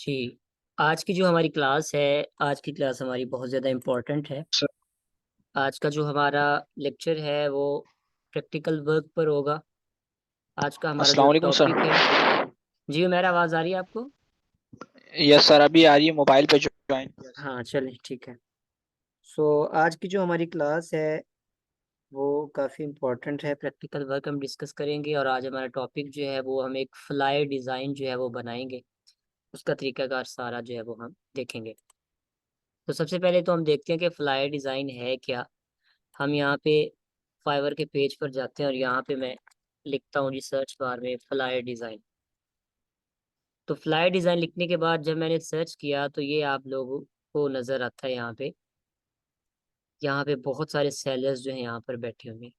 जी। आज की जो हमारी क्लास है, आज की क्लास हमारी बहुत ज़्यादा इम्पोर्टेंट है। सर, आज का जो हमारा लेक्चर है वो प्रैक्टिकल वर्क पर होगा। आज का हमारा अस्सलाम जो वालेकुम सर। टॉपिक है। जी, मेरा आवाज़ आ रही है आपको? यस सर, अभी आ रही है, मोबाइल पे ज्वाइन किया सर। हाँ, चलें ठीक है। आज की जो हमारी क्लास है वो काफ़ी इम्पोर्टेंट है, प्रैक्टिकल वर्क हम डिस्कस करेंगे और आज हमारा टॉपिक जो है वो हम एक फ्लायर डिज़ाइन जो है वो बनाएँगे। उसका तरीकाकार सारा जो है वो हम देखेंगे। तो सबसे पहले तो हम देखते हैं कि फ्लायर डिज़ाइन है क्या? हम यहाँ पे फाइवर के पेज पर जाते हैं और यहाँ पे मैं लिखता हूँ जी सर्च बार में फ्लायर डिज़ाइन। तो फ्लायर डिज़ाइन लिखने के बाद जब मैंने सर्च किया तो ये आप लोगों को नज़र आता है यहाँ पे। यहाँ पे बहुत सारे सेलर्स जो हैं यहाँ पर बैठे हुए हैं।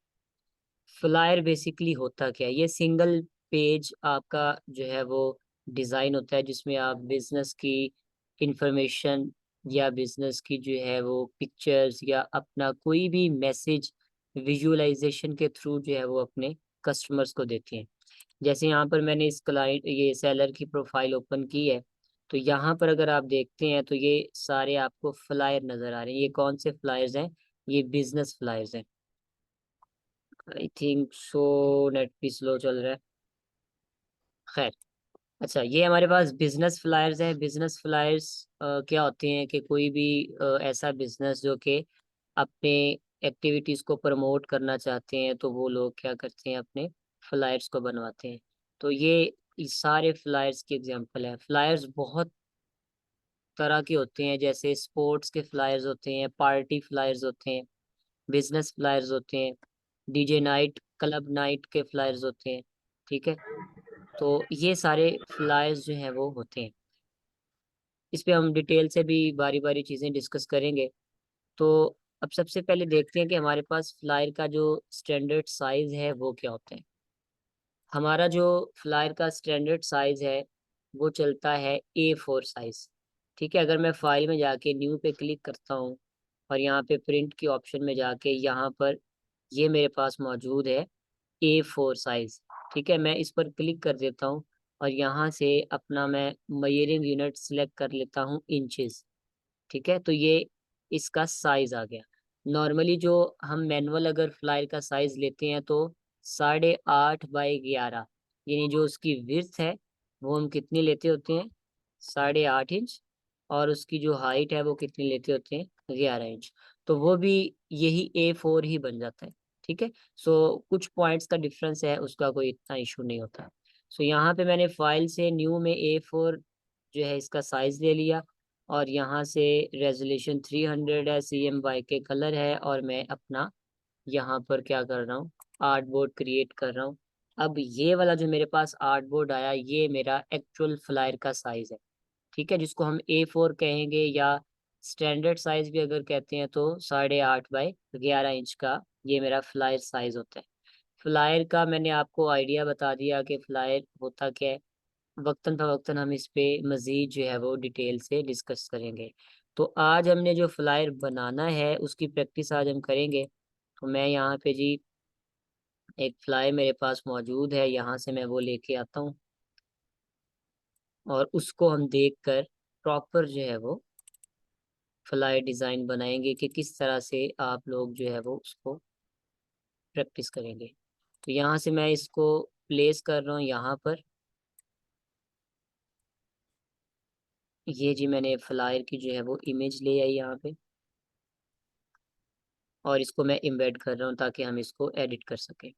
फ्लायर बेसिकली होता क्या है? ये सिंगल पेज आपका जो है वो डिज़ाइन होता है जिसमें आप बिज़नेस की इंफॉर्मेशन या बिज़नेस की जो है वो पिक्चर्स या अपना कोई भी मैसेज विजुअलाइज़ेशन के थ्रू जो है वो अपने कस्टमर्स को देते हैं। जैसे यहाँ पर मैंने इस क्लाइंट ये सेलर की प्रोफाइल ओपन की है, तो यहाँ पर अगर आप देखते हैं तो ये सारे आपको फ्लायर नज़र आ रहे हैं। ये कौन से फ्लायर्स हैं? ये बिज़नेस फ्लायर्स हैं। आई थिंक सो नेट भी स्लो चल रहा है। खैर, अच्छा ये हमारे पास बिज़नेस फ्लायर्स हैं। बिज़नेस फ्लायर्स क्या होते हैं कि कोई भी ऐसा बिज़नेस जो कि अपने एक्टिविटीज़ को प्रमोट करना चाहते हैं, तो वो लोग क्या करते हैं अपने फ्लायर्स को बनवाते हैं। तो ये सारे फ्लायर्स की एग्ज़ाम्पल है। फ्लायर्स बहुत तरह के होते हैं, जैसे स्पोर्ट्स के फ्लायर्स होते हैं, पार्टी फ्लायर्स होते हैं, बिज़नेस फ्लायर्स होते हैं, डीजे नाइट, क्लब नाइट के फ्लायर्स होते हैं, ठीक है? तो ये सारे फ्लायर्स जो हैं वो होते हैं। इस पे हम डिटेल से भी बारी-बारी चीज़ें डिस्कस करेंगे। तो अब सबसे पहले देखते हैं कि हमारे पास फ्लायर का जो स्टैंडर्ड साइज़ है वो क्या होता है। हमारा जो फ्लायर का स्टैंडर्ड साइज़ है वो चलता है A4 साइज़, ठीक है? अगर मैं फ़ाइल में जाके न्यू पे क्लिक करता हूँ और यहाँ पे प्रिंट के ऑप्शन में जाके यहाँ पर ये मेरे पास मौजूद है A4 साइज़, ठीक है? मैं इस पर क्लिक कर देता हूँ और यहाँ से अपना मैं मेजरिंग यूनिट सिलेक्ट कर लेता हूँ इंचेस, ठीक है? तो ये इसका साइज़ आ गया। नॉर्मली जो हम मैनुअल अगर फ्लायर का साइज़ लेते हैं तो 8.5 बाई 11 यानी जो उसकी विड्थ है वो हम कितनी लेते होते हैं? 8.5 इंच और उसकी जो हाइट है वो कितनी लेते होते हैं? 11 इंच। तो वो भी यही A4 ही बन जाता है, ठीक है? कुछ पॉइंट्स का डिफ़रेंस है, उसका कोई इतना इश्यू नहीं होता। यहाँ पे मैंने फ़ाइल से न्यू में A4 जो है इसका साइज़ ले लिया और यहाँ से रेज़ोल्यूशन 300 है, CMYK कलर है और मैं अपना यहाँ पर क्या कर रहा हूँ, आर्टबोर्ड क्रिएट कर रहा हूँ। अब ये वाला जो मेरे पास आर्टबोर्ड आया, ये मेरा एक्चुअल फ्लायर का साइज़ है, ठीक है? जिसको हम A4 कहेंगे या स्टैंडर्ड साइज़ भी अगर कहते हैं तो 8.5 बाई 11 इंच का ये मेरा फ्लायर साइज़ होता है। फ्लायर का मैंने आपको आइडिया बता दिया कि फ्लायर होता क्या है। वक़्तन-फ़वक़्तन हम इस पे मज़ीद जो है वो डिटेल से डिस्कस करेंगे। तो आज हमने जो फ्लायर बनाना है उसकी प्रैक्टिस आज हम करेंगे। तो मैं यहाँ पे जी एक फ्लायर मेरे पास मौजूद है, यहाँ से मैं वो लेके आता हूँ और उसको हम देखकर प्रॉपर जो है वो फ्लायर डिज़ाइन बनाएँगे कि किस तरह से आप लोग जो है वो उसको प्रैक्टिस करेंगे। तो यहाँ से मैं इसको प्लेस कर रहा हूँ यहाँ पर। ये जी मैंने फ्लायर की जो है वो इमेज ले आई यहाँ पे और इसको मैं एम्बेड कर रहा हूँ ताकि हम इसको एडिट कर सकें।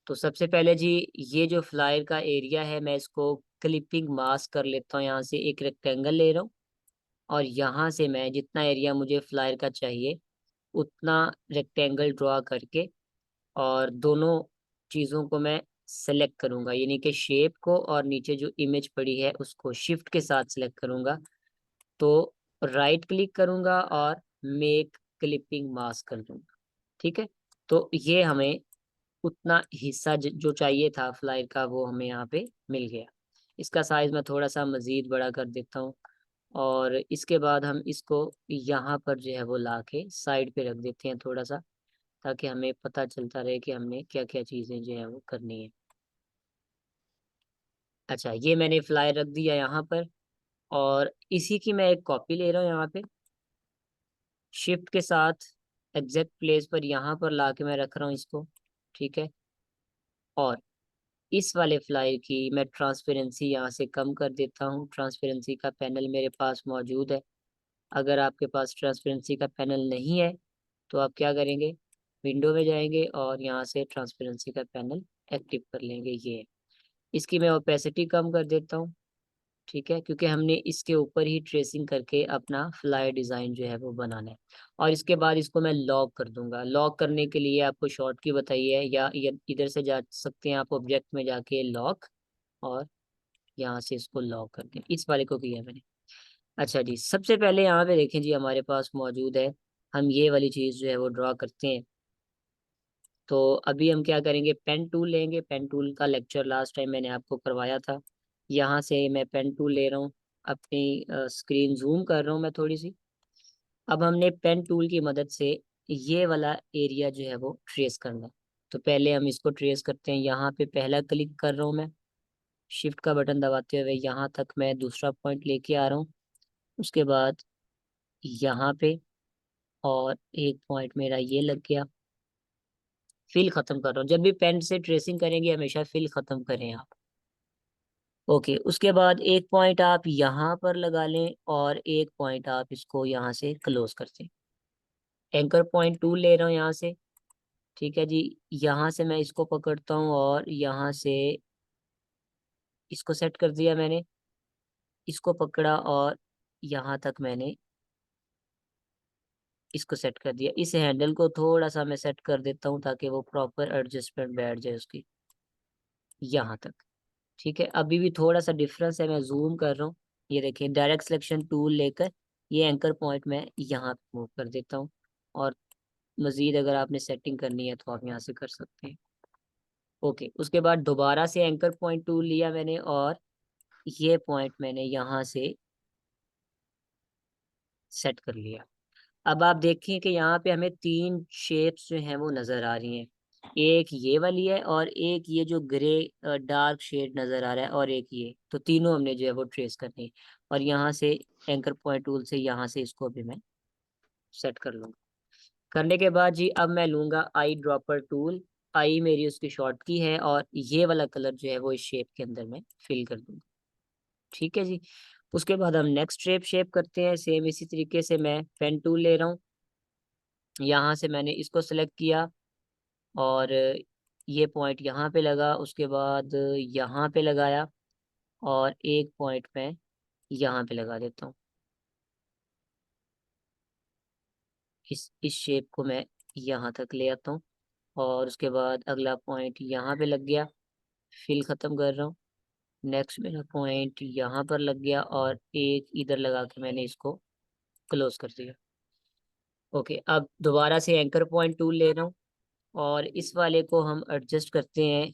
तो सबसे पहले जी ये जो फ्लायर का एरिया है मैं इसको क्लिपिंग मास्क कर लेता हूँ, यहाँ से एक रेक्टेंगल ले रहा हूँ और यहाँ से मैं जितना एरिया मुझे फ्लायर का चाहिए उतना रेक्टेंगल ड्रॉ करके और दोनों चीज़ों को मैं सेलेक्ट करूँगा, यानी कि शेप को और नीचे जो इमेज पड़ी है उसको शिफ्ट के साथ सेलेक्ट करूँगा। तो राइट क्लिक करूँगा और मेक क्लिपिंग मास्क कर दूँगा, ठीक है? तो ये हमें उतना हिस्सा जो चाहिए था फ्लायर का वो हमें यहाँ पे मिल गया। इसका साइज़ मैं थोड़ा-सा मज़ीद बड़ा कर देता हूँ और इसके बाद हम इसको यहाँ पर जो है वो लाके साइड पे रख देते हैं थोड़ा-सा, ताकि हमें पता चलता रहे कि हमने क्या-क्या चीज़ें जो है वो करनी है। अच्छा, ये मैंने फ्लायर रख दिया यहाँ पर और इसी की मैं एक कॉपी ले रहा हूँ यहाँ पे, शिफ्ट के साथ एग्जैक्ट प्लेस पर यहाँ पर ला के मैं रख रहा हूँ इसको। ठीक है, और इस वाले फ्लायर की मैं ट्रांसपेरेंसी यहाँ से कम कर देता हूँ। ट्रांसपेरेंसी का पैनल मेरे पास मौजूद है। अगर आपके पास ट्रांसपेरेंसी का पैनल नहीं है तो आप क्या करेंगे, विंडो में जाएंगे और यहाँ से ट्रांसपेरेंसी का पैनल एक्टिव कर लेंगे। ये है। इसकी मैं ओपेसिटी कम कर देता हूँ। ठीक है, क्योंकि हमने इसके ऊपर ही ट्रेसिंग करके अपना फ्लाई डिज़ाइन जो है वो बनाना है। और इसके बाद इसको मैं लॉक कर दूंगा। लॉक करने के लिए आपको शॉर्ट की बताई है, या इधर से जा सकते हैं आप ऑब्जेक्ट में जाके लॉक, और यहाँ से इसको लॉक कर दें। इस वाले को किया मैंने। अच्छा जी, सबसे पहले यहाँ पे देखें जी, हमारे पास मौजूद है, हम ये वाली चीज़ जो है वो ड्रॉ करते हैं। तो अभी हम क्या करेंगे, पेन टूल लेंगे। पेन टूल का लेक्चर लास्ट टाइम मैंने आपको करवाया था। यहाँ से मैं पेन टूल ले रहा हूँ, अपनी स्क्रीन जूम कर रहा हूँ मैं थोड़ी सी। अब हमने पेन टूल की मदद से ये वाला एरिया जो है वो ट्रेस करना है। तो पहले हम इसको ट्रेस करते हैं। यहाँ पे पहला क्लिक कर रहा हूँ मैं, शिफ्ट का बटन दबाते हुए यहाँ तक मैं दूसरा पॉइंट लेके आ रहा हूँ। उसके बाद यहाँ पे, और एक पॉइंट मेरा ये लग गया। फिल खत्म कर रहा हूँ। जब भी पेन से ट्रेसिंग करेंगे हमेशा फिल खत्म करें आप। ओके, उसके बाद एक पॉइंट आप यहाँ पर लगा लें और एक पॉइंट आप इसको यहाँ से क्लोज कर दें। एंकर पॉइंट टूल ले रहा हूँ यहाँ से। ठीक है जी, यहाँ से मैं इसको पकड़ता हूँ और यहाँ से इसको सेट कर दिया मैंने। इसको पकड़ा और यहाँ तक मैंने इसको सेट कर दिया। इस हैंडल को थोड़ा सा मैं सेट कर देता हूँ ताकि वो प्रॉपर एडजस्टमेंट बैठ जाए उसकी, यहाँ तक। ठीक है, अभी भी थोड़ा सा डिफरेंस है, मैं जूम कर रहा हूँ। ये देखिए, डायरेक्ट सिलेक्शन टूल लेकर ये एंकर पॉइंट मैं यहाँ पे मूव कर देता हूँ। और मजीद अगर आपने सेटिंग करनी है तो आप यहाँ से कर सकते हैं। ओके, उसके बाद दोबारा से एंकर पॉइंट टूल लिया मैंने और ये पॉइंट मैंने यहाँ से सेट कर लिया। अब आप देखें कि यहाँ पे हमें तीन शेप्स जो हैं वो नज़र आ रही हैं। एक ये वाली है, और एक ये जो ग्रे डार्क शेड नज़र आ रहा है, और एक ये। तो तीनों हमने जो है वो ट्रेस करनी है। और यहाँ से एंकर पॉइंट टूल से यहाँ से इसको भी मैं सेट कर लूँगा। करने के बाद जी, अब मैं लूँगा आई ड्रॉपर टूल। आई मेरी उसकी शॉर्ट की है, और ये वाला कलर जो है वो इस शेप के अंदर मैं फिल कर दूँगा। ठीक है जी, उसके बाद हम नेक्स्ट शेप शेप करते हैं। सेम इसी तरीके से मैं पेन टूल ले रहा हूँ। यहाँ से मैंने इसको सेलेक्ट किया और ये पॉइंट यहाँ पे लगा। उसके बाद यहाँ पे लगाया और एक पॉइंट मैं यहाँ पे लगा देता हूँ। इस शेप को मैं यहाँ तक ले आता हूँ। और उसके बाद अगला पॉइंट यहाँ पे लग गया। फिल ख़त्म कर रहा हूँ। नेक्स्ट मेरा पॉइंट यहाँ पर लग गया और एक इधर लगा के मैंने इसको क्लोज कर दिया। ओके, अब दोबारा से एंकर पॉइंट टूल ले रहा हूँ और इस वाले को हम एडजस्ट करते हैं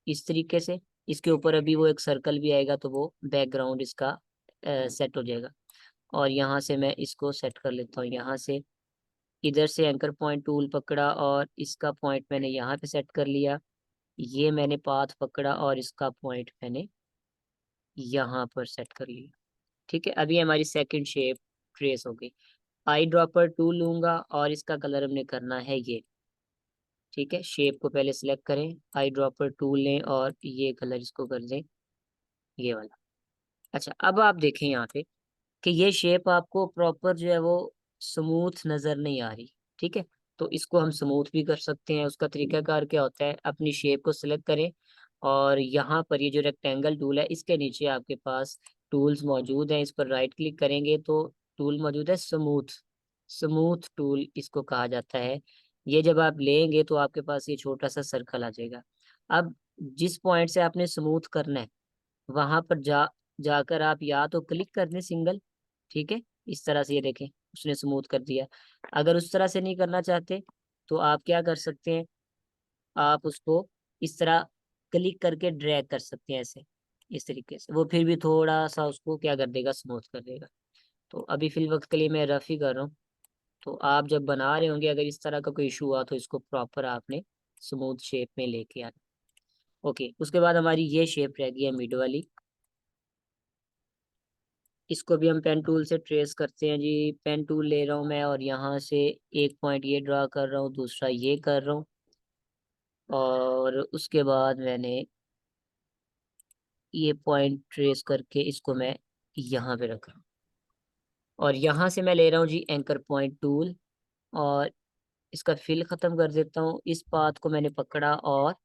इस तरीके से। इसके ऊपर अभी वो एक सर्कल भी आएगा तो वो बैकग्राउंड इसका सेट हो जाएगा। और यहाँ से मैं इसको सेट कर लेता हूँ। यहाँ से इधर से एंकर पॉइंट टूल पकड़ा और इसका पॉइंट मैंने यहाँ पे सेट कर लिया। ये मैंने पाथ पकड़ा और इसका पॉइंट मैंने यहाँ पर सेट कर लिया। ठीक है, अभी हमारी सेकंड शेप ट्रेस हो गई। आई ड्रॉपर टूल लूंगा और इसका कलर हमने करना है ये। ठीक है, शेप को पहले सिलेक्ट करें, आई ड्रॉपर टूल लें और ये कलर इसको कर दें, ये वाला। अच्छा, अब आप देखें यहाँ पे कि ये शेप आपको प्रॉपर जो है वो स्मूथ नजर नहीं आ रही। ठीक है, तो इसको हम स्मूथ भी कर सकते हैं। उसका तरीकाकार क्या होता है, अपनी शेप को सिलेक्ट करें और यहाँ पर ये जो रेक्टेंगल टूल है इसके नीचे आपके पास टूल्स मौजूद हैं। इस पर राइट क्लिक करेंगे तो टूल मौजूद है स्मूथ। स्मूथ टूल इसको कहा जाता है। ये जब आप लेंगे तो आपके पास ये छोटा सा सर्कल आ जाएगा। अब जिस पॉइंट से आपने स्मूथ करना है वहां पर जाकर आप या तो क्लिक कर दें सिंगल। ठीक है, इस तरह से ये देखें उसने स्मूथ कर दिया। अगर उस तरह से नहीं करना चाहते तो आप क्या कर सकते हैं, आप उसको इस तरह क्लिक करके ड्रैग कर सकते हैं ऐसे, इस तरीके से। वो फिर भी थोड़ा सा उसको क्या कर देगा, स्मूथ कर देगा। तो अभी फिल वक्त के लिए मैं रफ ही कर रहा हूँ। तो आप जब बना रहे होंगे अगर इस तरह का कोई इशू हुआ तो इसको प्रॉपर आपने स्मूथ शेप में लेके आना। ओके, उसके बाद हमारी ये शेप रह गई है मिड वाली। इसको भी हम पेन टूल से ट्रेस करते हैं जी। पेन टूल ले रहा हूँ मैं और यहाँ से एक पॉइंट ये ड्रा कर रहा हूँ, दूसरा ये कर रहा हूँ, और उसके बाद मैंने ये पॉइंट ट्रेस करके इसको मैं यहाँ पे रख रहा हूँ। और यहाँ से मैं ले रहा हूँ जी एंकर पॉइंट टूल, और इसका फिल खत्म कर देता हूँ। इस पाथ को मैंने पकड़ा और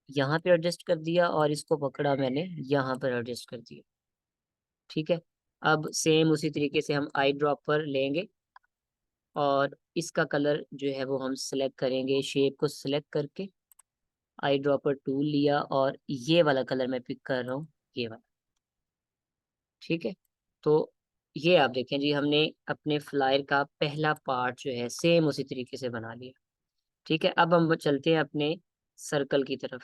यहाँ पे एडजस्ट कर दिया, और इसको पकड़ा मैंने यहाँ पर एडजस्ट कर दिया। ठीक है। अब सेम उसी तरीके से हम आई ड्रॉपर लेंगे और इसका कलर जो है वो हम सिलेक्ट करेंगे, शेप को सिलेक्ट करके आई ड्रॉपर टूल लिया और ये वाला कलर मैं पिक कर रहा हूँ, ये वाला। ठीक है। तो ये आप देखें जी, हमने अपने फ्लायर का पहला पार्ट जो है सेम उसी तरीके से बना लिया। ठीक है। अब हम चलते हैं अपने सर्कल की तरफ।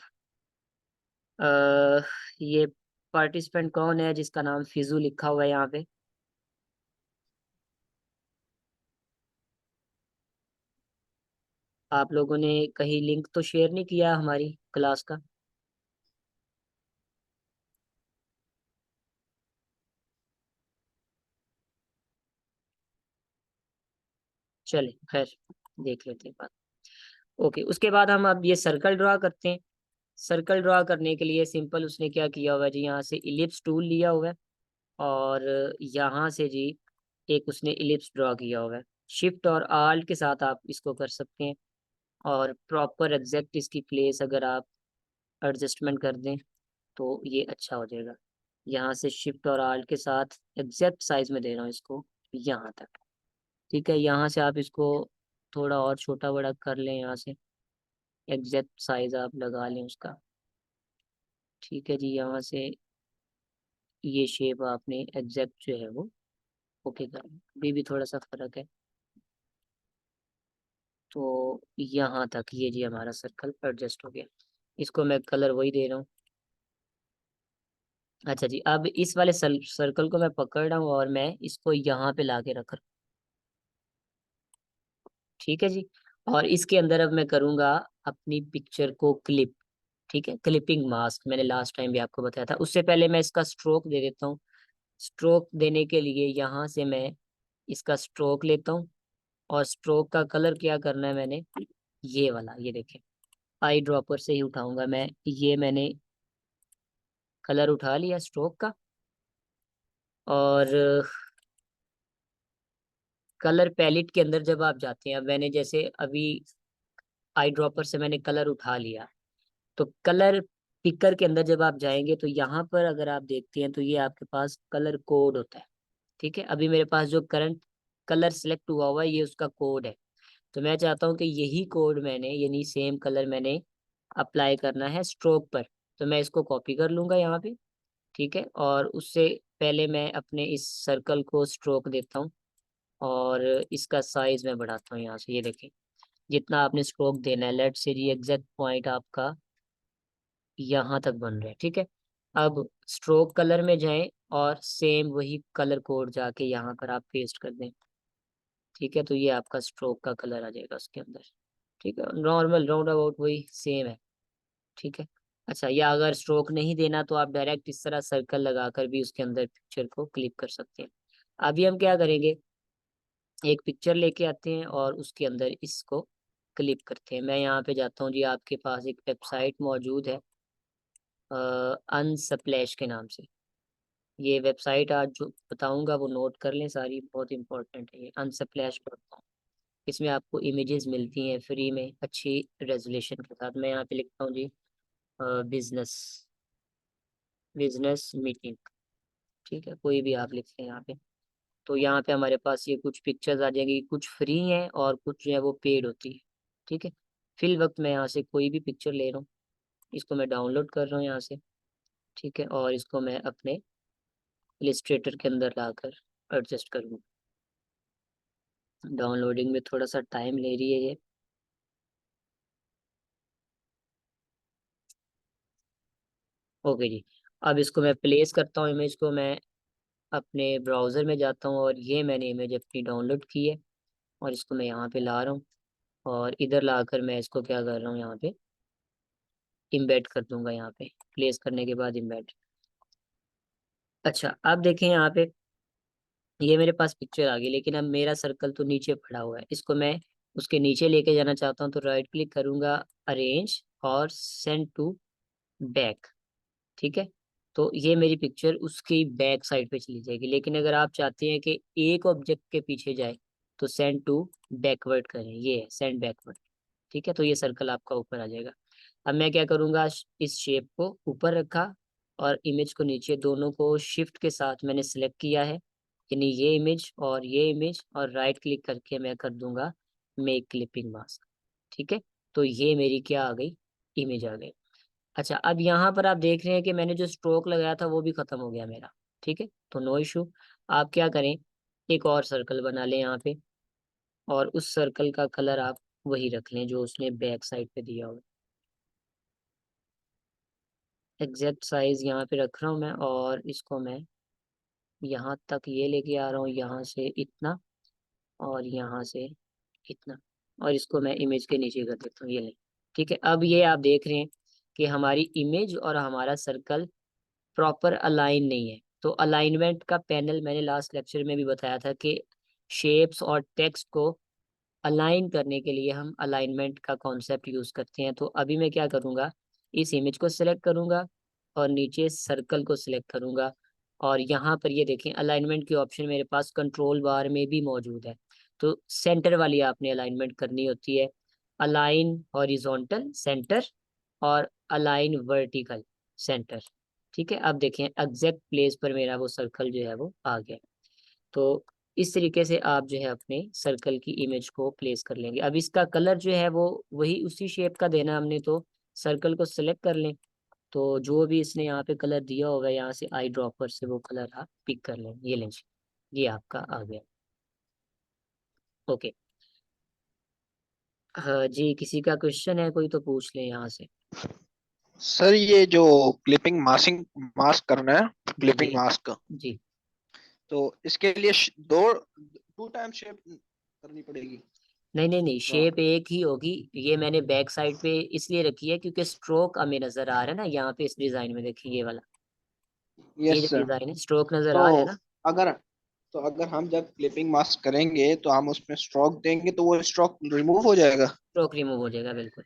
अ ये पार्टिसिपेंट कौन है जिसका नाम फिजू लिखा हुआ है यहाँ पे? आप लोगों ने कहीं लिंक तो शेयर नहीं किया हमारी क्लास का? चले खैर, देख लेते हैं बात। ओके, उसके बाद हम अब ये सर्कल ड्रा करते हैं। सर्कल ड्रा करने के लिए सिंपल उसने क्या किया हुआ है जी, यहाँ से इलिप्स टूल लिया हुआ है और यहाँ से जी एक उसने इलिप्स ड्रॉ किया हुआ है। शिफ्ट और आल्ट के साथ आप इसको कर सकते हैं, और प्रॉपर एग्जैक्ट इसकी प्लेस अगर आप एडजस्टमेंट कर दें तो ये अच्छा हो जाएगा। यहाँ से शिफ्ट और आल्ट के साथ एग्जैक्ट साइज में दे रहा हूँ इसको, यहाँ तक। ठीक है। यहाँ से आप इसको थोड़ा और छोटा बड़ा कर लें, यहाँ से एग्जैक्ट साइज आप लगा लें उसका। ठीक है जी। यहाँ से ये शेप आपने एग्जैक्ट जो है वो ओके कर लें। अभी भी थोड़ा सा फर्क है, तो यहाँ तक ये जी हमारा सर्कल एडजस्ट हो गया। इसको मैं कलर वही दे रहा हूँ। अच्छा जी, अब इस वाले सर्कल को मैं पकड़ रहा हूँ और मैं इसको यहाँ पे ला के रख रहा हूँ। ठीक है जी। और इसके अंदर अब मैं करूँगा अपनी पिक्चर को क्लिप। ठीक है, क्लिपिंग मास्क मैंने लास्ट टाइम भी आपको बताया था। उससे पहले मैं इसका स्ट्रोक दे देता हूँ। स्ट्रोक देने के लिए यहाँ से मैं इसका स्ट्रोक लेता हूँ, और स्ट्रोक का कलर क्या करना है मैंने, ये वाला, ये देखें, आई ड्रॉपर से ही उठाऊंगा मैं। ये मैंने कलर उठा लिया स्ट्रोक का, और कलर पैलेट के अंदर जब आप जाते हैं, अब मैंने जैसे अभी आई ड्रॉपर से मैंने कलर उठा लिया, तो कलर पिकर के अंदर जब आप जाएंगे तो यहाँ पर अगर आप देखते हैं तो ये आपके पास कलर कोड होता है। ठीक है। अभी मेरे पास जो करंट कलर सिलेक्ट हुआ हुआ है ये उसका कोड है। तो मैं चाहता हूँ कि यही कोड मैंने, यानी सेम कलर मैंने अप्लाई करना है स्ट्रोक पर। तो मैं इसको कॉपी कर लूंगा यहाँ पे। ठीक है। और उससे पहले मैं अपने इस सर्कल को स्ट्रोक देता हूँ, और इसका साइज मैं बढ़ाता हूँ यहाँ से। ये देखें, जितना आपने स्ट्रोक देना है, लेट से जी एग्जैक्ट पॉइंट आपका यहाँ तक बन रहा है। ठीक है। अब स्ट्रोक कलर में जाएं और सेम वही कलर कोड जाके यहाँ पर आप पेस्ट कर दें। ठीक है। तो ये आपका स्ट्रोक का कलर आ जाएगा उसके अंदर। ठीक है, नॉर्मल राउंड अबाउट वही सेम है। ठीक है। अच्छा, या अगर स्ट्रोक नहीं देना तो आप डायरेक्ट इस तरह सर्कल लगाकर भी उसके अंदर पिक्चर को क्लिक कर सकते हैं। अभी हम क्या करेंगे, एक पिक्चर लेके आते हैं और उसके अंदर इसको क्लिक करते हैं। मैं यहाँ पे जाता हूँ जी, आपके पास एक वेबसाइट मौजूद है अनस्प्लैश के नाम से। ये वेबसाइट आज जो बताऊंगा वो नोट कर लें, सारी बहुत इंपॉर्टेंट है। ये unsplash.com, इसमें आपको इमेजेस मिलती हैं फ्री में अच्छी रेजोल्यूशन के साथ। मैं यहाँ पे लिखता हूँ जी बिजनेस बिजनेस मीटिंग। ठीक है, कोई भी आप लिख लें यहाँ पे। तो यहाँ पे हमारे पास ये कुछ पिक्चर्स आ जाएंगी, कुछ फ्री हैं और कुछ जो है वो पेड होती है। ठीक है। फिल वक्त मैं यहाँ से कोई भी पिक्चर ले रहा हूँ, इसको मैं डाउनलोड कर रहा हूँ यहाँ से। ठीक है। और इसको मैं अपने इलिस्ट्रेटर के अंदर लाकर एडजस्ट करूँगा। डाउनलोडिंग में थोड़ा सा टाइम ले रही है ये। ओके जी। अब इसको मैं प्लेस करता हूँ, इमेज को मैं अपने ब्राउज़र में जाता हूँ और ये मैंने इमेज अपनी डाउनलोड की है, और इसको मैं यहाँ पे ला रहा हूँ, और इधर लाकर मैं इसको क्या कर रहा हूँ, यहाँ पे इम्बेड कर दूंगा। यहाँ पे प्लेस करने के बाद इम्बेड। अच्छा, अब देखें यहाँ पे, ये मेरे पास पिक्चर आ गई, लेकिन अब मेरा सर्कल तो नीचे पड़ा हुआ है, इसको मैं उसके नीचे लेके जाना चाहता हूँ, तो राइट क्लिक करूंगा, अरेंज और सेंड टू बैक। ठीक है, तो ये मेरी पिक्चर उसकी बैक साइड पे चली जाएगी। लेकिन अगर आप चाहते हैं कि एक ऑब्जेक्ट के पीछे जाए, तो सेंड टू बैकवर्ड करें, ये है सेंड बैकवर्ड। ठीक है, तो ये सर्कल आपका ऊपर आ जाएगा। अब मैं क्या करूंगा, इस शेप को ऊपर रखा और इमेज को नीचे, दोनों को शिफ्ट के साथ मैंने सिलेक्ट किया है, यानी ये इमेज और ये इमेज, और राइट क्लिक करके मैं कर दूंगा मेक क्लिपिंग मास्क। ठीक है, तो ये मेरी क्या आ गई, इमेज आ गई। अच्छा, अब यहाँ पर आप देख रहे हैं कि मैंने जो स्ट्रोक लगाया था वो भी खत्म हो गया मेरा। ठीक है, तो नो इशू। आप क्या करें, एक और सर्कल बना लें यहाँ पे, और उस सर्कल का कलर आप वही रख लें जो उसने बैक साइड पे दिया हो। एग्जैक्ट साइज यहाँ पे रख रहा हूँ मैं, और इसको मैं यहाँ तक ये लेके आ रहा हूँ, यहाँ से इतना और यहाँ से इतना, और इसको मैं इमेज के नीचे कर देता हूँ, ये ले। ठीक है, अब ये आप देख रहे हैं कि हमारी इमेज और हमारा सर्कल प्रॉपर अलाइन नहीं है। तो अलाइनमेंट का पैनल मैंने लास्ट लेक्चर में भी बताया था कि शेप्स और टेक्स्ट को अलाइन करने के लिए हम अलाइनमेंट का कॉन्सेप्ट यूज करते हैं। तो अभी मैं क्या करूँगा, इस इमेज को सिलेक्ट करूँगा और नीचे सर्कल को सिलेक्ट करूँगा, और यहाँ पर ये देखें अलाइनमेंट की ऑप्शन मेरे पास कंट्रोल बार में भी मौजूद है। तो सेंटर वाली आपने अलाइनमेंट करनी होती है, अलाइन हॉरिजॉन्टल सेंटर और अलाइन वर्टिकल सेंटर। ठीक है, अब देखें एग्जैक्ट प्लेस पर मेरा वो सर्कल जो है वो आ गया। तो इस तरीके से आप जो है अपने सर्कल की इमेज को प्लेस कर लेंगे। अब इसका कलर जो है वो वही उसी शेप का देना हमने, तो सर्कल को सिलेक्ट कर लें, तो जो भी इसने यहाँ पे कलर दिया होगा यहाँ से आई ड्रॉपर से वो कलर आप पिक कर लें। ये लें जी, ये आपका आ गया। ओके, हाँ जी, किसी का क्वेश्चन है कोई तो पूछ लें यहाँ से। सर ये जो क्लिपिंग मास्किंग मास्क करना है, जी जी क्लिपिंग मास्क, जी। तो इसके लिए दो टू टाइम शेप करनी पड़ेगी। नहीं नहीं नहीं, वाह। शेप एक ही होगी। ये मैंने बैक साइड पे इसलिए रखी है क्योंकि स्ट्रोक हमें नजर आ रहा है ना यहाँ पे, इस डिजाइन में देखिए ये वाला, ये यस जो सर। डिजाइन है स्ट्रोक नजर तो आ रहा है ना। अगर तो अगर हम जब क्लिपिंग मास्क करेंगे तो हम उसमें स्ट्रोक देंगे तो वो स्ट्रोक रिमूव हो जाएगा। स्ट्रोक रिमूव हो जाएगा बिल्कुल।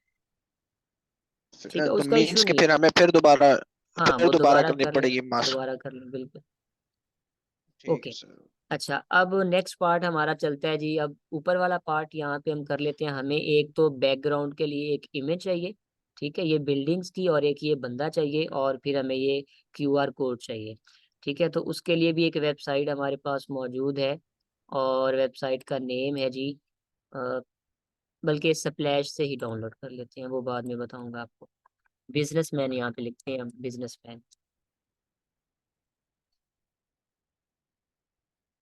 ठीक है, तो उसका इशू मीन्स के नहीं है। फिर हमें हाँ, फिर वो दोबारा दोबारा करनी कर लें, पड़ेगी मास्क। दोबारा कर लें बिल्कुल। ठीक ओके। है सर। अच्छा, अब नेक्स्ट पार्ट हमारा चलता है जी। अब ऊपर वाला पार्ट यहाँ पे हम कर लेते हैं। हमें एक तो बैकग्राउंड के लिए एक इमेज चाहिए, ठीक है, ये बिल्डिंग्स की, और एक ये बंदा चाहिए, और फिर हमें ये क्यूआर कोड चाहिए। ठीक है, तो उसके लिए भी एक वेबसाइट हमारे पास मौजूद है, और वेबसाइट का नेम है जी, अ, बल्कि स्प्लैश से ही डाउनलोड कर लेते हैं, वो बाद में बताऊंगा आपको। बिजनेसमैन यहाँ पे लिखते हैं हम, बिजनेसमैन।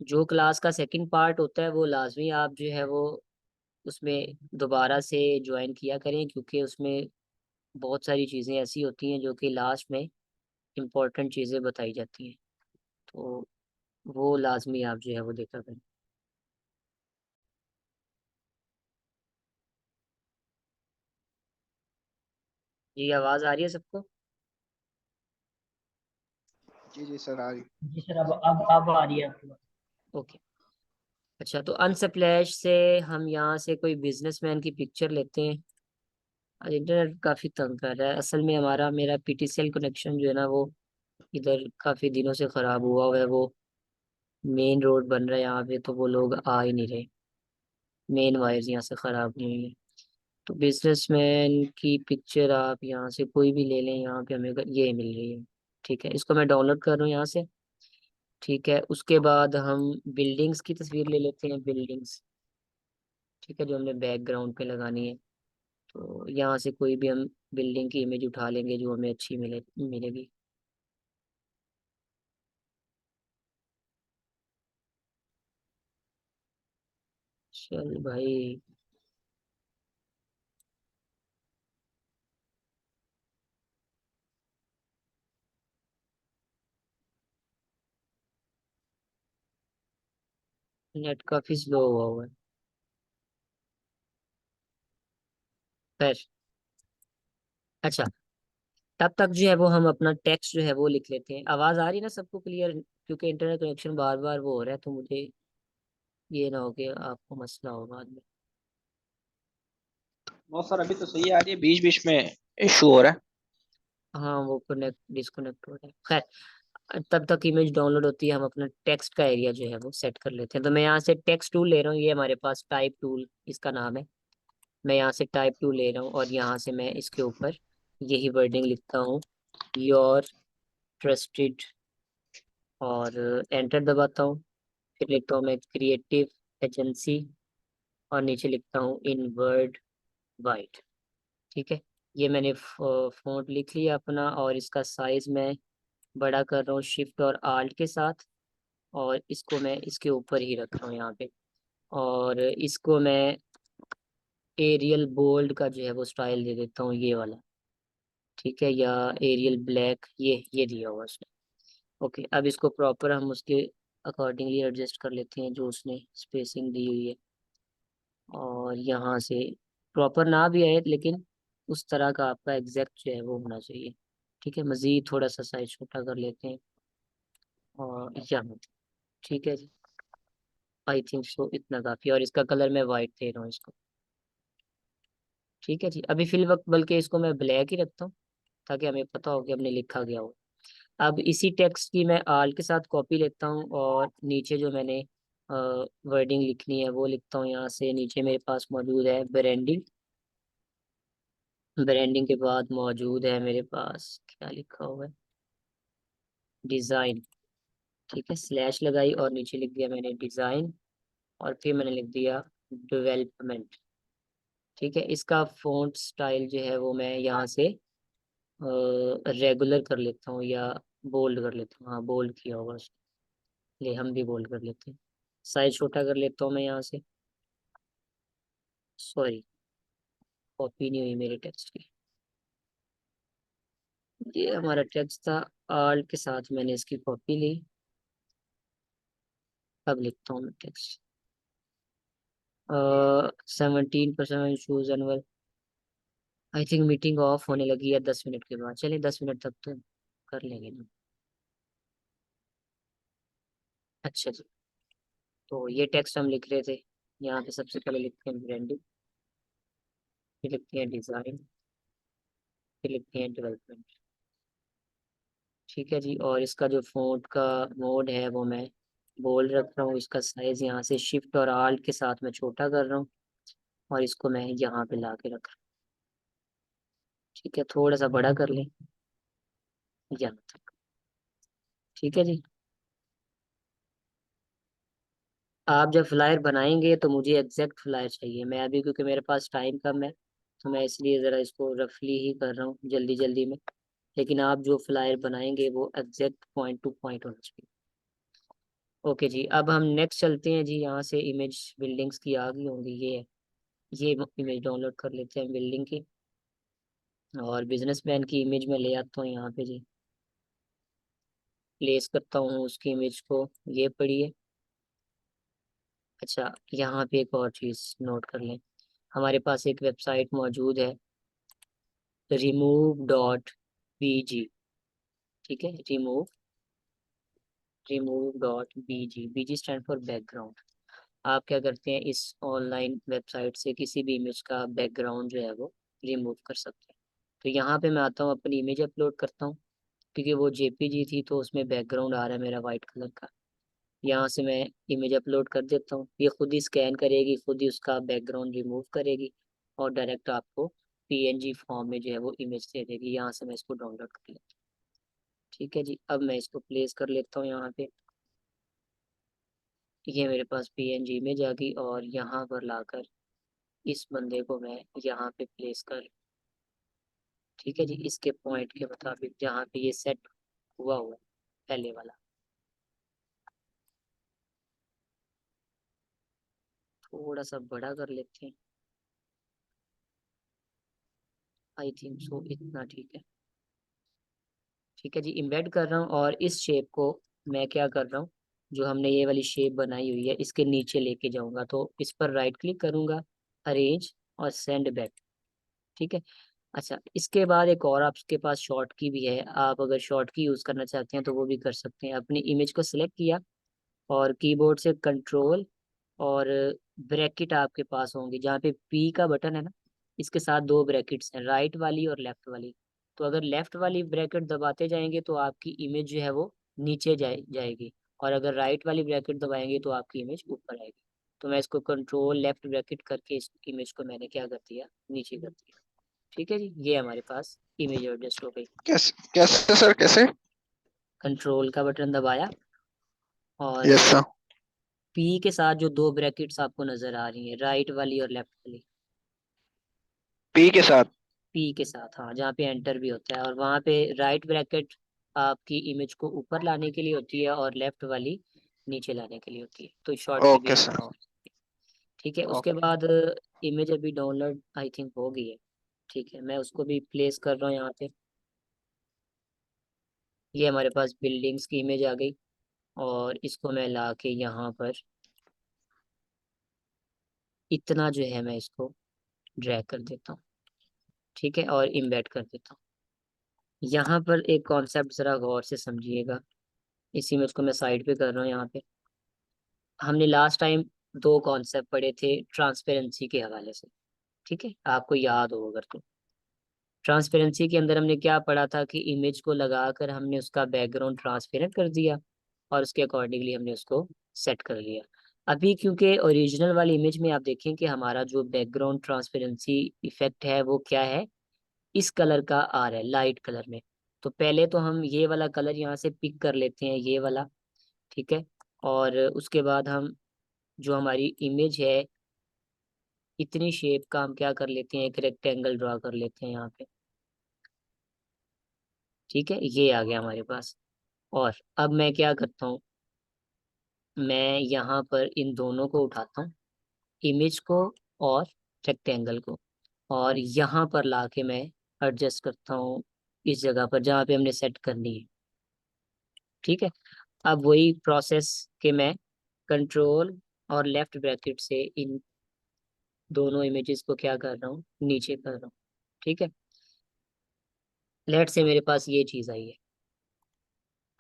जो क्लास का सेकंड पार्ट होता है वो लाजमी आप जो है वो उसमें दोबारा से ज्वाइन किया करें, क्योंकि उसमें बहुत सारी चीज़ें ऐसी होती हैं जो कि लास्ट में इम्पोर्टेंट चीज़ें बताई जाती हैं। तो वो लाजमी आप जो है वो देखा करें। जी, आवाज़ आ रही है सबको? जी जी सर, आ रही। जी सर, अब आ रही है आपकी बात। ओके। अच्छा, तो अनस्प्लैश से हम यहाँ से कोई बिजनेसमैन की पिक्चर लेते हैं। आज इंटरनेट काफ़ी तंग कर रहा है असल में, हमारा मेरा पीटीसीएल कनेक्शन जो है ना वो इधर काफ़ी दिनों से ख़राब हुआ है। वो मेन रोड बन रहा है यहाँ पे, तो वो लोग आ ही नहीं रहे, मेन वायर्स यहाँ से ख़राब नहीं हुई है। तो बिजनेसमैन की पिक्चर आप यहाँ से कोई भी ले लें, यहाँ पे हमें ये मिल रही है। ठीक है, इसको मैं डाउनलोड कर रहा हूँ यहाँ से। ठीक है, उसके बाद हम बिल्डिंग्स की तस्वीर ले लेते हैं, बिल्डिंग्स। ठीक है, जो हमने बैकग्राउंड पे लगानी है। तो यहाँ से कोई भी हम बिल्डिंग की इमेज उठा लेंगे जो हमें अच्छी मिलेगी। चल भाई, नेट काफ़ी स्लो हुआ है। खैर, अच्छा, तब तक जो है वो हम अपना टेक्स्ट जो है वो लिख लेते हैं। आवाज़ आ रही है ना सबको क्लियर? क्योंकि इंटरनेट कनेक्शन बार बार वो हो रहा है, तो मुझे ये ना हो कि आपको मसला हो बाद में। नो सर, अभी तो सही आ रही है, बीच बीच में इशू हो रहा है। हाँ, वो कनेक्ट डिस्कनेक्ट हो रहा है। खैर, तब तक इमेज डाउनलोड होती है, हम अपना टेक्स्ट का एरिया जो है वो सेट कर लेते हैं। तो मैं यहाँ से टेक्स्ट टूल ले रहा हूँ, ये हमारे पास टाइप टूल इसका नाम है। मैं यहाँ से टाइप टूल ले रहा हूँ और यहाँ से मैं इसके ऊपर यही वर्डिंग लिखता हूँ, योर ट्रस्टेड, और एंटर दबाता हूँ। फिर लिखता हूँ मैं क्रिएटिव एजेंसी, और नीचे लिखता हूँ इन वर्ड वाइट। ठीक है, ये मैंने फॉन्ट लिख लिया अपना, और इसका साइज मैं बड़ा कर रहा हूँ शिफ्ट और आल्ट के साथ, और इसको मैं इसके ऊपर ही रख रहा हूँ यहाँ पे। और इसको मैं एरियल बोल्ड का जो है वो स्टाइल दे देता हूँ, ये वाला। ठीक है, या एरियल ब्लैक, ये दिया हुआ उसने। ओके, अब इसको प्रॉपर हम उसके अकॉर्डिंगली एडजस्ट कर लेते हैं जो उसने स्पेसिंग दी हुई है। और यहाँ से प्रॉपर ना भी आए, लेकिन उस तरह का आपका एग्जैक्ट जो है वो होना चाहिए। ठीक है, मज़ीद थोड़ा सा साइज छोटा कर लेते हैं, और यहाँ। ठीक है जी, आई थिंक सो इतना काफ़ी, और इसका कलर मैं वाइट दे रहा हूँ इसको। ठीक है जी, अभी फिल वक्त बल्कि इसको मैं ब्लैक ही रखता हूँ, ताकि हमें पता हो कि हमने लिखा गया हो। अब इसी टेक्स्ट की मैं आल के साथ कॉपी लेता हूँ, और नीचे जो मैंने वर्डिंग लिखनी है वो लिखता हूँ। यहाँ से नीचे मेरे पास मौजूद है ब्रांडिंग। ब्रांडिंग के बाद मौजूद है मेरे पास, क्या लिखा हुआ है, डिज़ाइन। ठीक है, स्लैश लगाई और नीचे लिख दिया मैंने डिज़ाइन, और फिर मैंने लिख दिया डेवलपमेंट। ठीक है, इसका फ़ॉन्ट स्टाइल जो है वो मैं यहाँ से रेगुलर कर लेता हूँ, या बोल्ड कर लेता हूँ। हाँ, बोल्ड किया होगा उसने, ले हम भी बोल्ड कर लेते हैं। साइज छोटा कर लेता हूँ मैं यहाँ से। सॉरी, कॉपी नहीं हुई मेरे टेक्स्ट की। ये हमारा टेक्स्ट था, आल के साथ मैंने इसकी कॉपी ली। अब लिखता हूँ मैं text, 17% shoes annual. I think meeting of होने लगी है 10 मिनट के बाद, चलिए 10 मिनट तक तो कर लेंगे ना। अच्छा जी, तो ये टेक्स्ट हम लिख रहे थे। यहाँ पे सबसे पहले लिखते हैं ब्रांडिंग, फिर लिखते हैं डिज़ाइन, फिर लिखते हैं डेवलपमेंट। ठीक है जी, और इसका जो फ़ॉन्ट का मोड है वो मैं बोल्ड रख रहा हूँ। इसका साइज़ यहाँ से शिफ्ट और आल्ट के साथ मैं छोटा कर रहा हूँ, और इसको मैं यहाँ पे ला के रख रहा हूँ। ठीक है, थोड़ा सा बड़ा कर लें यहाँ तक। ठीक है जी, आप जब फ्लायर बनाएंगे तो मुझे एग्जैक्ट फ्लायर चाहिए। मैं अभी, क्योंकि मेरे पास टाइम कम है, तो मैं इसलिए ज़रा इसको रफली ही कर रहा हूँ, जल्दी जल्दी में। लेकिन आप जो फ्लायर बनाएंगे वो एग्जैक्ट पॉइंट टू पॉइंट होना चाहिए। ओके जी, अब हम नेक्स्ट चलते हैं जी। यहाँ से इमेज बिल्डिंग्स की आ गई होंगी, ये इमेज डाउनलोड कर लेते हैं बिल्डिंग की, और बिजनेसमैन की इमेज में ले आता हूँ यहाँ पे जी। प्लेस करता हूँ उसकी इमेज को, ये पढ़िए। अच्छा, यहाँ पे एक और चीज़ नोट कर लें, हमारे पास एक वेबसाइट मौजूद है, remove.bg। ठीक है, remove.bg, busy stand for background. आप क्या करते हैं, इस ऑनलाइन वेबसाइट से किसी भी इमेज का बैकग्राउंड जो है वो रिमूव कर सकते हैं। तो यहाँ पे मैं आता हूँ, अपनी इमेज अपलोड करता हूँ, क्योंकि वो जेपीजी थी तो उसमें बैकग्राउंड आ रहा है मेरा वाइट कलर का। यहाँ से मैं इमेज अपलोड कर देता हूँ, ये खुद ही स्कैन करेगी, खुद ही उसका बैकग्राउंड रिमूव करेगी, और डायरेक्ट आपको पीएनजी फॉर्म में जो है वो इमेज दे देगी। यहाँ से मैं इसको डाउनलोड कर लेता हूँ। ठीक है जी, अब मैं इसको प्लेस कर लेता हूँ यहाँ पे। ये मेरे पास पीएनजी इमेज आ गई, और यहाँ पर लाकर इस बंदे को मैं यहाँ पे प्लेस कर। ठीक है जी, इसके पॉइंट के मुताबिक जहाँ पे ये सेट हुआ हुआ है, पहले वाला, थोड़ा सा बड़ा कर लेते हैं। आई थिंक सो इतना ठीक है। ठीक है जी, इम्बेड कर रहा हूँ, और इस शेप को मैं क्या कर रहा हूँ, जो हमने ये वाली शेप बनाई हुई है इसके नीचे लेके जाऊंगा। तो इस पर राइट क्लिक करूंगा, अरेंज, और सेंड बैक। ठीक है, अच्छा, इसके बाद एक और आपके पास शॉर्ट की भी है। आप अगर शॉर्ट की यूज करना चाहते हैं तो वो भी कर सकते हैं। अपनी इमेज को सिलेक्ट किया और कीबोर्ड से कंट्रोल और ब्रैकेट आपके पास होंगे, जहाँ पे पी का बटन है ना, इसके साथ दो ब्रैकेट्स हैं, राइट वाली और लेफ्ट वाली। तो अगर लेफ्ट वाली ब्रैकेट दबाते जाएंगे तो आपकी इमेज जो है वो नीचे जाएगी, और अगर राइट वाली ब्रैकेट दबाएंगे तो आपकी इमेज ऊपर आएगी। तो मैं इसको कंट्रोल लेफ्ट ब्रैकेट करके इस इमेज को मैंने क्या कर दिया, नीचे कर दिया। ठीक है जी, ये हमारे पास इमेज एडजस्ट हो गई। कैसे कैसे सर, कैसे? कंट्रोल का बटन दबाया और यस सर। पी के साथ जो दो ब्रैकेट्स आपको नजर आ रही हैं, राइट वाली और लेफ्ट वाली, पी के साथ। पी के साथ, हाँ, जहाँ पे एंटर भी होता है, और वहाँ पे राइट ब्रैकेट आपकी इमेज को ऊपर लाने के लिए होती है और लेफ्ट वाली नीचे लाने के लिए होती है। तो शॉर्ट की भी ओके आप सर। यूज, ठीक है। उसके ओके। बाद इमेज अभी डाउनलोड आई थिंक हो गई है। ठीक है, मैं उसको भी प्लेस कर रहा हूँ यहाँ पे। ये हमारे पास बिल्डिंग्स की इमेज आ गई, और इसको मैं ला के यहाँ पर इतना जो है मैं इसको ड्रैग कर देता हूँ। ठीक है, और इम्बेड कर देता हूँ। यहाँ पर एक कॉन्सेप्ट जरा गौर से समझिएगा। इस इमेज को मैं साइड पे कर रहा हूँ यहाँ पे। हमने लास्ट टाइम दो कॉन्सेप्ट पढ़े थे ट्रांसपेरेंसी के हवाले से। ठीक है, आपको याद हो अगर तो। ट्रांसपेरेंसी के अंदर हमने क्या पढ़ा था कि इमेज को लगाकर हमने उसका बैकग्राउंड ट्रांसपेरेंट कर दिया, और उसके अकॉर्डिंगली हमने उसको सेट कर लिया। अभी क्योंकि ओरिजिनल वाली इमेज में आप देखें कि हमारा जो बैकग्राउंड ट्रांसपेरेंसी इफेक्ट है वो क्या है, इस कलर का आ रहा है, लाइट कलर में। तो पहले तो हम ये वाला कलर यहाँ से पिक कर लेते हैं, ये वाला। ठीक है, और उसके बाद हम जो हमारी इमेज है, इतनी शेप का हम क्या कर लेते हैं, एक रेक्टेंगल ड्रा कर लेते हैं यहाँ पे। ठीक है, ये आ गया हमारे पास। और अब मैं क्या करता हूँ, मैं यहाँ पर इन दोनों को उठाता हूँ, इमेज को और रेक्टेंगल को, और यहाँ पर लाके मैं एडजस्ट करता हूँ इस जगह पर जहाँ पे हमने सेट करनी है। ठीक है, अब वही प्रोसेस के मैं कंट्रोल और लेफ्ट ब्रैकेट से इन दोनों इमेजेस को क्या कर रहा हूँ, नीचे कर रहा हूँ। ठीक है, लेट से मेरे पास ये चीज़ आई है।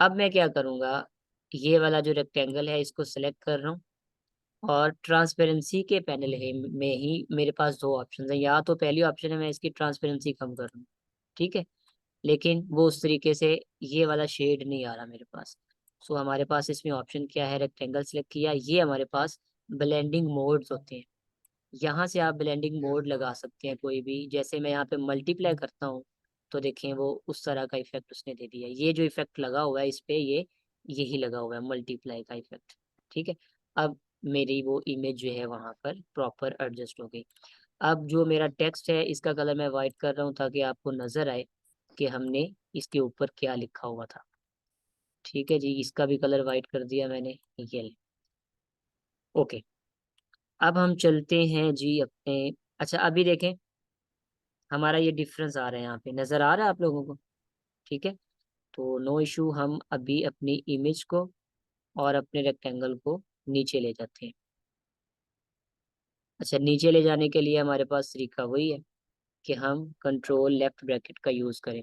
अब मैं क्या करूँगा, ये वाला जो रेक्टेंगल है इसको सेलेक्ट कर रहा हूँ, और ट्रांसपेरेंसी के पैनल है में ही मेरे पास दो ऑप्शन है। या तो पहली ऑप्शन है मैं इसकी ट्रांसपेरेंसी कम कर रहा हूँ, ठीक है, लेकिन वो उस तरीके से ये वाला शेड नहीं आ रहा मेरे पास। सो हमारे पास इसमें ऑप्शन क्या है, रेक्टेंगल सेलेक्ट किया, ये हमारे पास ब्लेंडिंग मोड्स होते हैं। यहाँ से आप ब्लेंडिंग मोड लगा सकते हैं कोई भी। जैसे मैं यहाँ पे मल्टीप्लाई करता हूँ तो देखें वो उस तरह का इफेक्ट उसने दे दिया। ये जो इफेक्ट लगा हुआ है इस पे, ये यही लगा हुआ है मल्टीप्लाई का इफेक्ट। ठीक है, अब मेरी वो इमेज जो है वहां पर प्रॉपर एडजस्ट हो गई। अब जो मेरा टेक्स्ट है इसका कलर मैं वाइट कर रहा हूँ ताकि आपको नजर आए कि हमने इसके ऊपर क्या लिखा हुआ था। ठीक है जी, इसका भी कलर वाइट कर दिया मैंने, ये ले। ओके, अब हम चलते हैं जी अपने। अच्छा, अभी देखें हमारा ये डिफरेंस आ रहा है, यहाँ पे नजर आ रहा है आप लोगों को। ठीक है, तो नो इशू, हम अभी अपनी इमेज को और अपने रेक्टेंगल को नीचे ले जाते हैं। अच्छा, नीचे ले जाने के लिए हमारे पास तरीका वही है कि हम कंट्रोल लेफ्ट ब्रैकेट का यूज करें।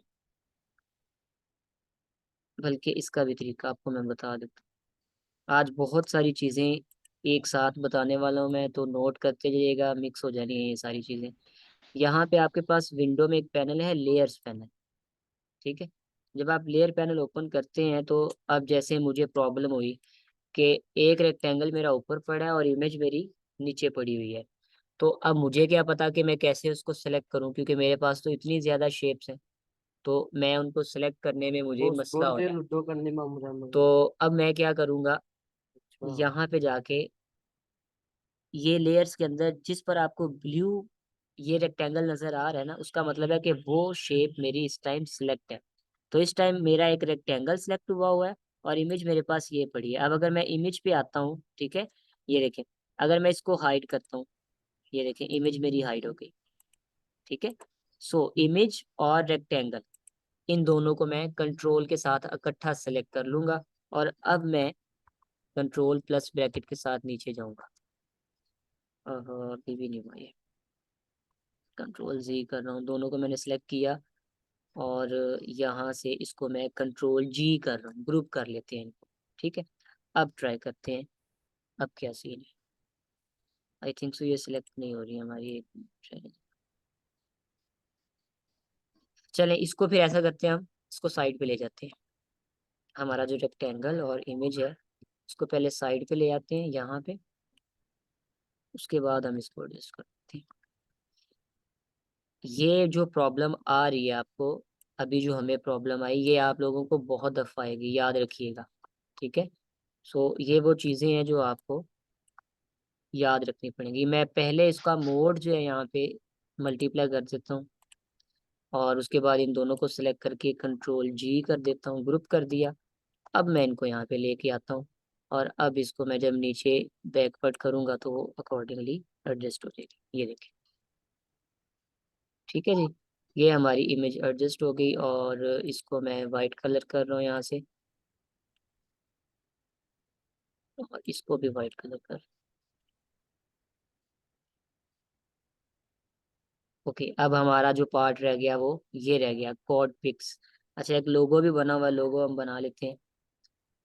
बल्कि इसका भी तरीका आपको मैं बता देता हूँ। आज बहुत सारी चीजें एक साथ बताने वाला हूँ मैं, तो नोट करते जाइएगा, मिक्स हो जानी है ये सारी चीजें। यहाँ पे आपके पास विंडो में एक पैनल है, लेयर्स पैनल। ठीक है, जब आप लेयर पैनल ओपन करते हैं तो अब जैसे मुझे प्रॉब्लम हुई कि एक रेक्टेंगल मेरा ऊपर पड़ा है और इमेज मेरी नीचे पड़ी हुई है, तो अब मुझे क्या पता कि मैं कैसे उसको सेलेक्ट करूं, क्योंकि मेरे पास तो इतनी ज्यादा शेप्स हैं। तो मैं उनको सेलेक्ट करने में मुझे मसला हो रहा है। लूडो करने में मजा तो नहीं। अब मैं क्या करूंगा, अच्छा। यहाँ पे जाके ये लेयर्स के अंदर जिस पर आपको ब्लू ये रेक्टेंगल नजर आ रहा है ना, उसका मतलब है कि वो शेप मेरी इस टाइम सिलेक्ट है। तो इस टाइम मेरा एक रेक्टेंगल सिलेक्ट हुआ है और इमेज मेरे पास ये पड़ी है। अब अगर मैं इमेज पे आता हूँ, ठीक है, ये देखें, अगर मैं इसको हाइड करता हूँ, ये देखें इमेज मेरी हाइड हो गई। ठीक है, सो इमेज और रेक्टेंगल, इन दोनों को मैं कंट्रोल के साथ इकट्ठा सेलेक्ट कर लूंगा, और अब मैं कंट्रोल प्लस ब्रैकेट के साथ नीचे जाऊंगा। अभी भी नहीं हुआ ये। कंट्रोल जी कर रहा हूँ, दोनों को मैंने सेलेक्ट किया और यहाँ से इसको मैं कंट्रोल जी कर रहा हूँ, ग्रुप कर लेते हैं इनको। ठीक है, अब ट्राई करते हैं, अब क्या सीन है। आई थिंक सो ये सिलेक्ट नहीं हो रही है हमारी एक। चलें इसको फिर ऐसा करते हैं, हम इसको साइड पे ले जाते हैं। हमारा जो रेक्टेंगल और इमेज है उसको पहले साइड पे ले आते हैं यहाँ पे, उसके बाद हम इसको एडजस्ट करते हैं। ये जो प्रॉब्लम आ रही है आपको, अभी जो हमें प्रॉब्लम आई, ये आप लोगों को बहुत दफ़ा आएगी, याद रखिएगा। ठीक है, सो ये वो चीज़ें हैं जो आपको याद रखनी पड़ेंगी। मैं पहले इसका मोड जो है यहाँ पे मल्टीप्लाई कर देता हूँ और उसके बाद इन दोनों को सिलेक्ट करके कंट्रोल जी कर देता हूँ, ग्रुप कर दिया। अब मैं इनको यहाँ पे लेके आता हूँ और अब इसको मैं जब नीचे बैकवर्ड करूँगा तो अकॉर्डिंगली एडजस्ट हो जाएगी, ये देखिए। ठीक है जी, ये हमारी इमेज एडजस्ट हो गई और इसको मैं वाइट कलर कर रहा हूँ यहाँ से और इसको भी वाइट कलर कर। ओके, अब हमारा जो पार्ट रह गया वो ये रह गया, कोड पिक्स। अच्छा, एक लोगो भी बना हुआ है, लोगो हम बना लेते हैं।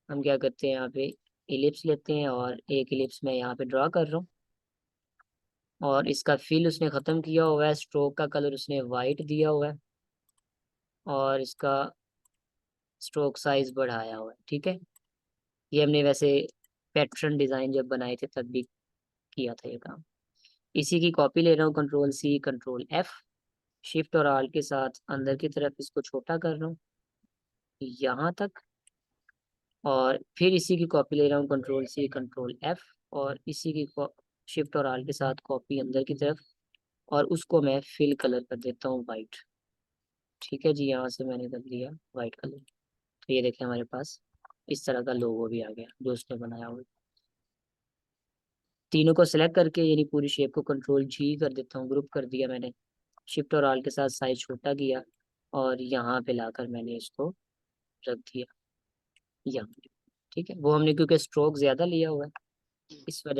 हम क्या करते हैं, यहाँ पे इलिप्स लेते हैं और एक इलिप्स मैं यहाँ पे ड्रा कर रहा हूँ और इसका फिल उसने ख़त्म किया हुआ है, स्ट्रोक का कलर उसने वाइट दिया हुआ है और इसका स्ट्रोक साइज बढ़ाया हुआ है। ठीक है, ये हमने वैसे पैटर्न डिज़ाइन जब बनाए थे तब भी किया था ये काम। इसी की कॉपी ले रहा हूँ, control C control F, shift और आल्ट के साथ अंदर की तरफ इसको छोटा कर रहा हूँ यहाँ तक और फिर इसी की कॉपी ले रहा हूँ, कंट्रोल सी कंट्रोल एफ और इसी की शिफ्ट और आल्ट के साथ कॉपी अंदर की तरफ और उसको मैं फिल कलर कर देता हूँ वाइट। ठीक है जी, यहाँ से मैंने कर दिया वाइट कलर। तो ये देखें हमारे पास इस तरह का लोगो भी आ गया जो उसने बनाया हुआ। तीनों को सिलेक्ट करके यानी पूरी शेप को कंट्रोल जी कर देता हूँ, ग्रुप कर दिया मैंने, शिफ्ट और आल के साथ साइज छोटा किया और यहाँ पे लाकर मैंने इसको रख दिया यहाँ। ठीक है, वो हमने क्योंकि स्ट्रोक ज़्यादा लिया हुआ है इस वजह